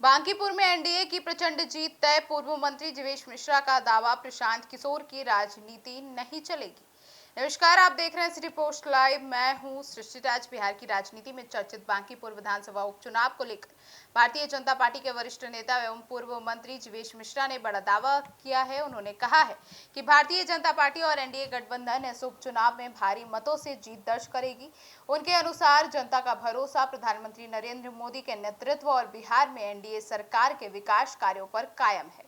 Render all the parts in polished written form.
बांकीपुर में एनडीए की प्रचंड जीत तय। पूर्व मंत्री जीवेश मिश्रा का दावा, प्रशांत किशोर की राजनीति नहीं चलेगी। नमस्कार, आप देख रहे हैं सिटी पोस्ट लाइव। मैं हूं सृष्टि राज। बिहार की राजनीति में चर्चित बांकीपुर विधानसभा उपचुनाव को लेकर भारतीय जनता पार्टी के वरिष्ठ नेता एवं पूर्व मंत्री जीवेश मिश्रा ने बड़ा दावा किया है। उन्होंने कहा है कि भारतीय जनता पार्टी और एनडीए गठबंधन इस उपचुनाव में भारी मतों से जीत दर्ज करेगी। उनके अनुसार जनता का भरोसा प्रधानमंत्री नरेंद्र मोदी के नेतृत्व और बिहार में एनडीए सरकार के विकास कार्यों पर कायम है,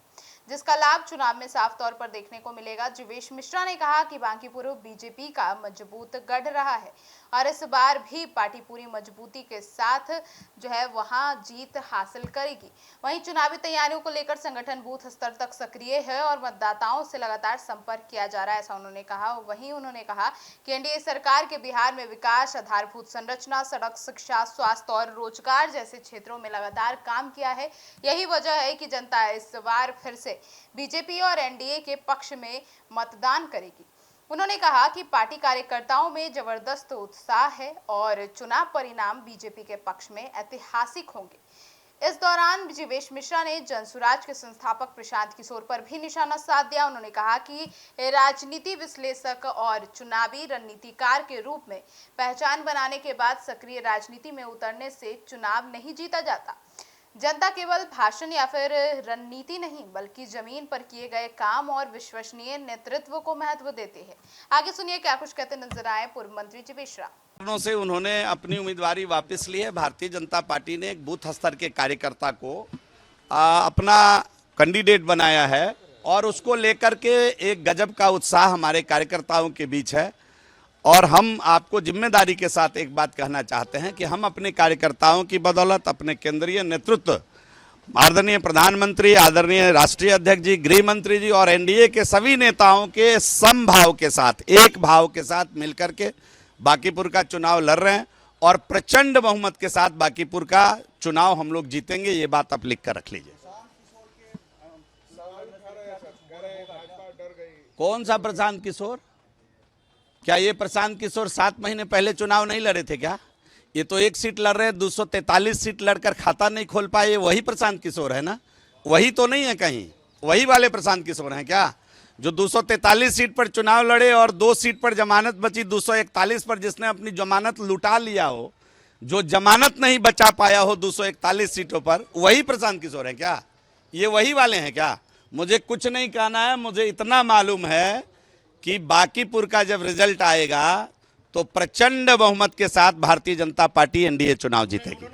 जिसका लाभ चुनाव में साफ तौर पर देखने को मिलेगा। जीवेश मिश्रा ने कहा कि बांकीपुर बीजेपी का मजबूत गढ़ रहा है और इस बार भी पार्टी पूरी मजबूती के साथ वहां जीत हासिल करेगी। वहीं चुनावी तैयारियों को लेकर संगठन बूथ स्तर तक सक्रिय है और मतदाताओं से लगातार संपर्क किया जा रहा है, ऐसा उन्होंने कहा। वहीं उन्होंने कहा कि एनडीए सरकार के बिहार में विकास, आधारभूत संरचना, सड़क, शिक्षा, स्वास्थ्य और रोजगार जैसे क्षेत्रों में लगातार काम किया है। यही वजह है कि जनता इस बार फिर से बीजेपी और एनडीए के पक्ष में मतदान करेगी। उन्होंने कहा कि पार्टी कार्यकर्ताओं में जबरदस्त उत्साह है और चुनाव परिणाम बीजेपी के पक्ष में ऐतिहासिक होंगे। इस दौरान जीवेश मिश्रा ने जनसुराज के संस्थापक प्रशांत किशोर पर भी निशाना साध दिया। उन्होंने कहा कि राजनीति विश्लेषक और चुनावी रणनीतिकार के रूप में पहचान बनाने के बाद सक्रिय राजनीति में उतरने से चुनाव नहीं जीता जाता। जनता केवल भाषण या फिर रणनीति नहीं, बल्कि जमीन पर किए गए काम और विश्वसनीय नेतृत्व को महत्व देते हैं। आगे सुनिए क्या कुछ कहते नजर आए पूर्व मंत्री जीवेश मिश्रा। से उन्होंने अपनी उम्मीदवारी वापस ली है। भारतीय जनता पार्टी ने एक बूथ स्तर के कार्यकर्ता को अपना कैंडिडेट बनाया है और उसको लेकर के एक गजब का उत्साह हमारे कार्यकर्ताओं के बीच है। और हम आपको जिम्मेदारी के साथ एक बात कहना चाहते हैं कि हम अपने कार्यकर्ताओं की बदौलत, अपने केंद्रीय नेतृत्व, आदरणीय प्रधानमंत्री, आदरणीय राष्ट्रीय अध्यक्ष जी, गृह मंत्री जी और एनडीए के सभी नेताओं के समभाव के साथ, एक भाव के साथ मिलकर के बांकीपुर का चुनाव लड़ रहे हैं और प्रचंड बहुमत के साथ बांकीपुर का चुनाव हम लोग जीतेंगे। ये बात आप लिख कर रख लीजिए। कौन सा प्रशांत किशोर? क्या ये प्रशांत किशोर 7 महीने पहले चुनाव नहीं लड़े थे क्या? ये तो एक सीट लड़ रहे हैं, 243 सीट लड़कर खाता नहीं खोल पाए। वही प्रशांत किशोर है ना? वही तो नहीं है कहीं? वही वाले प्रशांत किशोर हैं क्या, जो 243 सीट पर चुनाव लड़े और 2 सीट पर जमानत बची, 241 पर जिसने अपनी जमानत लुटा लिया हो, जो जमानत नहीं बचा पाया हो 241 सीटों पर, वही प्रशांत किशोर है क्या? ये वही वाले हैं क्या? मुझे कुछ नहीं कहना है, मुझे इतना मालूम है कि बांकीपुर का जब रिजल्ट आएगा तो प्रचंड बहुमत के साथ भारतीय जनता पार्टी एनडीए चुनाव जीतेगी।